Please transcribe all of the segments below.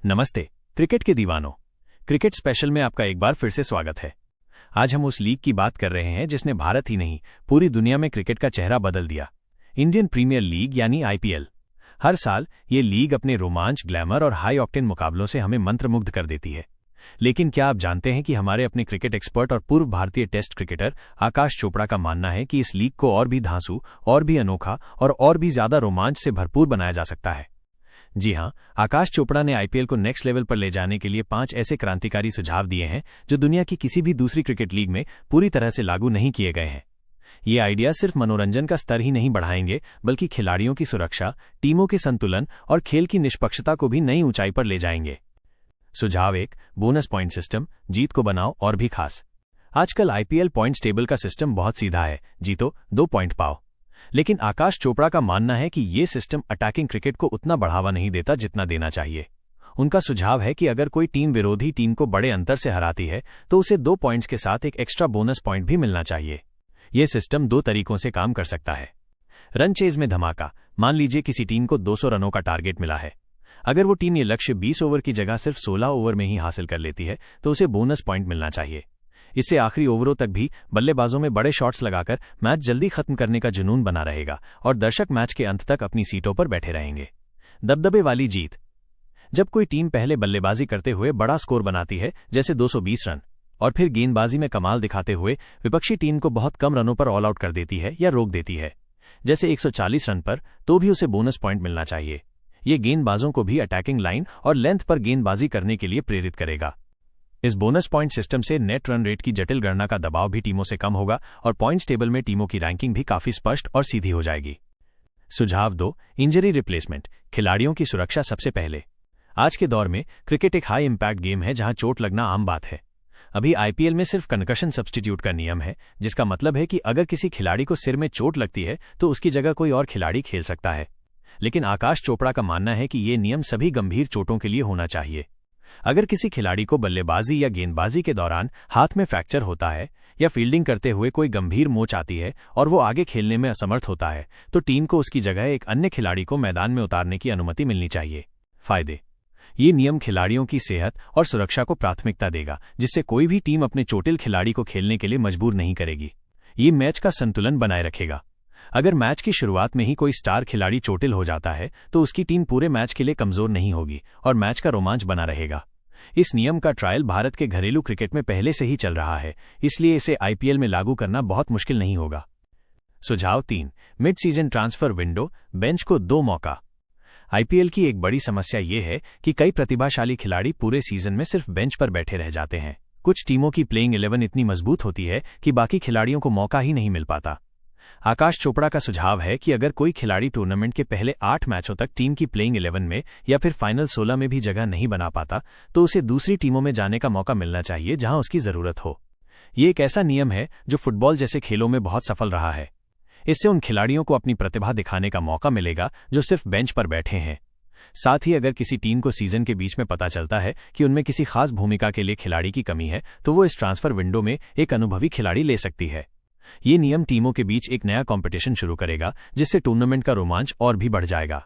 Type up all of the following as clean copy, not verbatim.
नमस्ते क्रिकेट के दीवानों। क्रिकेट स्पेशल में आपका एक बार फिर से स्वागत है। आज हम उस लीग की बात कर रहे हैं जिसने भारत ही नहीं पूरी दुनिया में क्रिकेट का चेहरा बदल दिया, इंडियन प्रीमियर लीग यानी आईपीएल। हर साल ये लीग अपने रोमांच, ग्लैमर और हाई ऑक्टेन मुकाबलों से हमें मंत्रमुग्ध कर देती है। लेकिन क्या आप जानते हैं कि हमारे अपने क्रिकेट एक्सपर्ट और पूर्व भारतीय टेस्ट क्रिकेटर आकाश चोपड़ा का मानना है कि इस लीग को और भी धांसू, और भी अनोखा और भी ज्यादा रोमांच से भरपूर बनाया जा सकता है। जी हां, आकाश चोपड़ा ने आईपीएल को नेक्स्ट लेवल पर ले जाने के लिए 5 ऐसे क्रांतिकारी सुझाव दिए हैं जो दुनिया की किसी भी दूसरी क्रिकेट लीग में पूरी तरह से लागू नहीं किए गए हैं। ये आइडिया सिर्फ मनोरंजन का स्तर ही नहीं बढ़ाएंगे, बल्कि खिलाड़ियों की सुरक्षा, टीमों के संतुलन और खेल की निष्पक्षता को भी नई ऊंचाई पर ले जाएंगे। सुझाव 1, बोनस पॉइंट सिस्टम, जीत को बनाओ और भी खास। आजकल आईपीएल पॉइंट्स टेबल का सिस्टम बहुत सीधा है, जीतो 2 पॉइंट पाओ। लेकिन आकाश चोपड़ा का मानना है कि ये सिस्टम अटैकिंग क्रिकेट को उतना बढ़ावा नहीं देता जितना देना चाहिए। उनका सुझाव है कि अगर कोई टीम विरोधी टीम को बड़े अंतर से हराती है तो उसे 2 पॉइंट्स के साथ एक एक्स्ट्रा बोनस पॉइंट भी मिलना चाहिए। यह सिस्टम 2 तरीकों से काम कर सकता है। रन चेज में धमाका। मान लीजिए किसी टीम को 200 रनों का टारगेट मिला है। अगर वो टीम ये लक्ष्य 20 ओवर की जगह सिर्फ 16 ओवर में ही हासिल कर लेती है तो उसे बोनस पॉइंट मिलना चाहिए। इससे आखिरी ओवरों तक भी बल्लेबाजों में बड़े शॉट्स लगाकर मैच जल्दी खत्म करने का जुनून बना रहेगा और दर्शक मैच के अंत तक अपनी सीटों पर बैठे रहेंगे। दबदबे वाली जीत। जब कोई टीम पहले बल्लेबाजी करते हुए बड़ा स्कोर बनाती है, जैसे 220 रन, और फिर गेंदबाजी में कमाल दिखाते हुए विपक्षी टीम को बहुत कम रनों पर ऑल आउट कर देती है या रोक देती है, जैसे 140 रन पर, तो भी उसे बोनस पॉइंट मिलना चाहिए। ये गेंदबाजों को भी अटैकिंग लाइन और लेंथ पर गेंदबाजी करने के लिए प्रेरित करेगा। इस बोनस पॉइंट सिस्टम से नेट रन रेट की जटिल गणना का दबाव भी टीमों से कम होगा और पॉइंट्स टेबल में टीमों की रैंकिंग भी काफी स्पष्ट और सीधी हो जाएगी। सुझाव 2, इंजरी रिप्लेसमेंट, खिलाड़ियों की सुरक्षा सबसे पहले। आज के दौर में क्रिकेट एक हाई इंपैक्ट गेम है जहां चोट लगना आम बात है। अभी आईपीएल में सिर्फ कंकशन सब्स्टिट्यूट का नियम है, जिसका मतलब है कि अगर किसी खिलाड़ी को सिर में चोट लगती है तो उसकी जगह कोई और खिलाड़ी खेल सकता है। लेकिन आकाश चोपड़ा का मानना है कि ये नियम सभी गंभीर चोटों के लिए होना चाहिए। अगर किसी खिलाड़ी को बल्लेबाजी या गेंदबाजी के दौरान हाथ में फ्रैक्चर होता है या फील्डिंग करते हुए कोई गंभीर मोच आती है और वो आगे खेलने में असमर्थ होता है, तो टीम को उसकी जगह एक अन्य खिलाड़ी को मैदान में उतारने की अनुमति मिलनी चाहिए। फायदे। ये नियम खिलाड़ियों की सेहत और सुरक्षा को प्राथमिकता देगा, जिससे कोई भी टीम अपने चोटिल खिलाड़ी को खेलने के लिए मजबूर नहीं करेगी। ये मैच का संतुलन बनाए रखेगा। अगर मैच की शुरुआत में ही कोई स्टार खिलाड़ी चोटिल हो जाता है तो उसकी टीम पूरे मैच के लिए कमजोर नहीं होगी और मैच का रोमांच बना रहेगा। इस नियम का ट्रायल भारत के घरेलू क्रिकेट में पहले से ही चल रहा है, इसलिए इसे आईपीएल में लागू करना बहुत मुश्किल नहीं होगा। सुझाव 3, mid season transfer window, bench को 2 मौका। आईपीएल की एक बड़ी समस्या ये है कि कई प्रतिभाशाली खिलाड़ी पूरे सीजन में सिर्फ बेंच पर बैठे रह जाते हैं। कुछ टीमों की प्लेइंग 11 इतनी मजबूत होती है कि बाकी खिलाड़ियों को मौका ही नहीं मिल पाता। आकाश चोपड़ा का सुझाव है कि अगर कोई खिलाड़ी टूर्नामेंट के पहले 8 मैचों तक टीम की प्लेइंग 11 में या फिर फाइनल 16 में भी जगह नहीं बना पाता तो उसे दूसरी टीमों में जाने का मौका मिलना चाहिए जहां उसकी जरूरत हो। ये एक ऐसा नियम है जो फुटबॉल जैसे खेलों में बहुत सफल रहा है। इससे उन खिलाड़ियों को अपनी प्रतिभा दिखाने का मौका मिलेगा जो सिर्फ बेंच पर बैठे हैं। साथ ही अगर किसी टीम को सीजन के बीच में पता चलता है कि उनमें किसी खास भूमिका के लिए खिलाड़ी की कमी है तो वो इस ट्रांसफर विंडो में एक अनुभवी खिलाड़ी ले सकती है। ये नियम टीमों के बीच एक नया कंपटीशन शुरू करेगा, जिससे टूर्नामेंट का रोमांच और भी बढ़ जाएगा।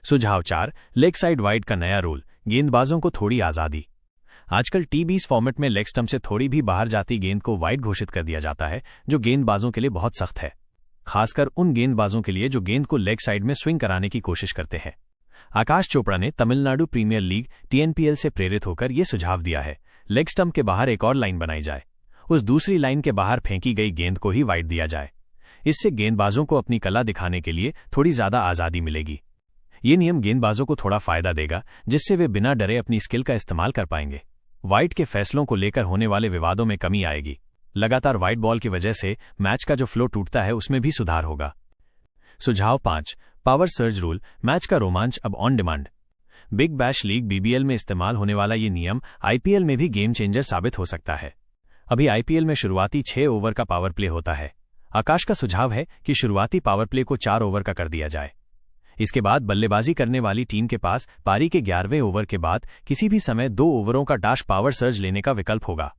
सुझाव 4, लेग साइड वाइड का नया रूल, गेंदबाजों को थोड़ी आजादी। आजकल टी20 फॉर्मेट में लेग स्टंप से थोड़ी भी बाहर जाती गेंद को वाइड घोषित कर दिया जाता है, जो गेंदबाजों के लिए बहुत सख्त है, खासकर उन गेंदबाजों के लिए जो गेंद को लेग साइड में स्विंग कराने की कोशिश करते हैं। आकाश चोपड़ा ने तमिलनाडु प्रीमियर लीग टीएनपीएल से प्रेरित होकर यह सुझाव दिया है, लेग स्टंप के बाहर एक और लाइन बनाई जाए, उस दूसरी लाइन के बाहर फेंकी गई गेंद को ही वाइड दिया जाए। इससे गेंदबाजों को अपनी कला दिखाने के लिए थोड़ी ज्यादा आजादी मिलेगी। ये नियम गेंदबाजों को थोड़ा फायदा देगा, जिससे वे बिना डरे अपनी स्किल का इस्तेमाल कर पाएंगे। वाइड के फैसलों को लेकर होने वाले विवादों में कमी आएगी। लगातार वाइड बॉल की वजह से मैच का जो फ्लो टूटता है उसमें भी सुधार होगा। सुझाव 5, पावर सर्ज रूल, मैच का रोमांच अब on demand. Big bash league BBL में इस्तेमाल होने वाला ये नियम आईपीएल में भी गेम चेंजर साबित हो सकता है। अभी आईपीएल में शुरुआती 6 ओवर का पावर प्ले होता है। आकाश का सुझाव है कि शुरुआती पावर प्ले को 4 ओवर का कर दिया जाए। इसके बाद बल्लेबाजी करने वाली टीम के पास पारी के 11वें ओवर के बाद किसी भी समय 2 ओवरों का डैश पावर सर्ज लेने का विकल्प होगा।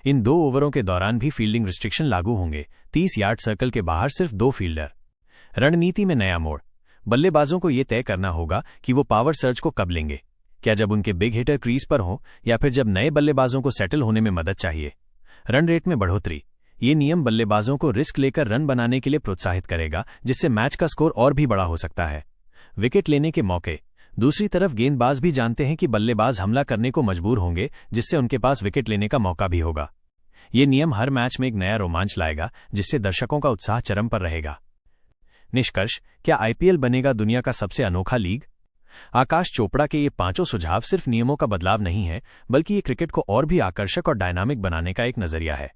इन 2 ओवरों के दौरान भी फील्डिंग रिस्ट्रिक्शन लागू होंगे। 30 यार्ड सर्कल के बाहर सिर्फ 2 फील्डर। रणनीति में नया मोड़, बल्लेबाजों को यह तय करना होगा कि वो पावर सर्ज को कब लेंगे। क्या जब उनके बिग हिटर क्रीज पर हों या फिर जब नए बल्लेबाजों को सेटल होने में मदद चाहिए? रन रेट में बढ़ोतरी। ये नियम बल्लेबाजों को रिस्क लेकर रन बनाने के लिए प्रोत्साहित करेगा, जिससे मैच का स्कोर और भी बड़ा हो सकता है। विकेट लेने के मौके। दूसरी तरफ गेंदबाज भी जानते हैं कि बल्लेबाज हमला करने को मजबूर होंगे, जिससे उनके पास विकेट लेने का मौका भी होगा। ये नियम हर मैच में एक नया रोमांच लाएगा, जिससे दर्शकों का उत्साह चरम पर रहेगा। निष्कर्ष, क्या आईपीएल बनेगा दुनिया का सबसे अनोखा लीग? आकाश चोपड़ा के ये 5 सुझाव सिर्फ नियमों का बदलाव नहीं है, बल्कि ये क्रिकेट को और भी आकर्षक और डायनामिक बनाने का एक नजरिया है।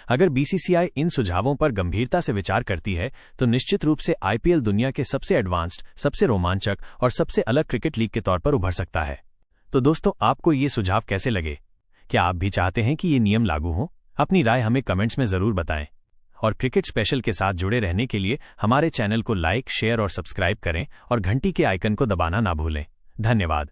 अगर बीसीसीआई इन सुझावों पर गंभीरता से विचार करती है तो निश्चित रूप से आईपीएल दुनिया के सबसे एडवांस्ड, सबसे रोमांचक और सबसे अलग क्रिकेट लीग के तौर पर उभर सकता है। तो दोस्तों, आपको ये सुझाव कैसे लगे? क्या आप भी चाहते हैं कि ये नियम लागू हों? अपनी राय हमें कमेंट्स में जरूर बताएं। और क्रिकेट स्पेशल के साथ जुड़े रहने के लिए हमारे चैनल को लाइक, शेयर और सब्सक्राइब करें और घंटी के आइकन को दबाना ना भूलें। धन्यवाद।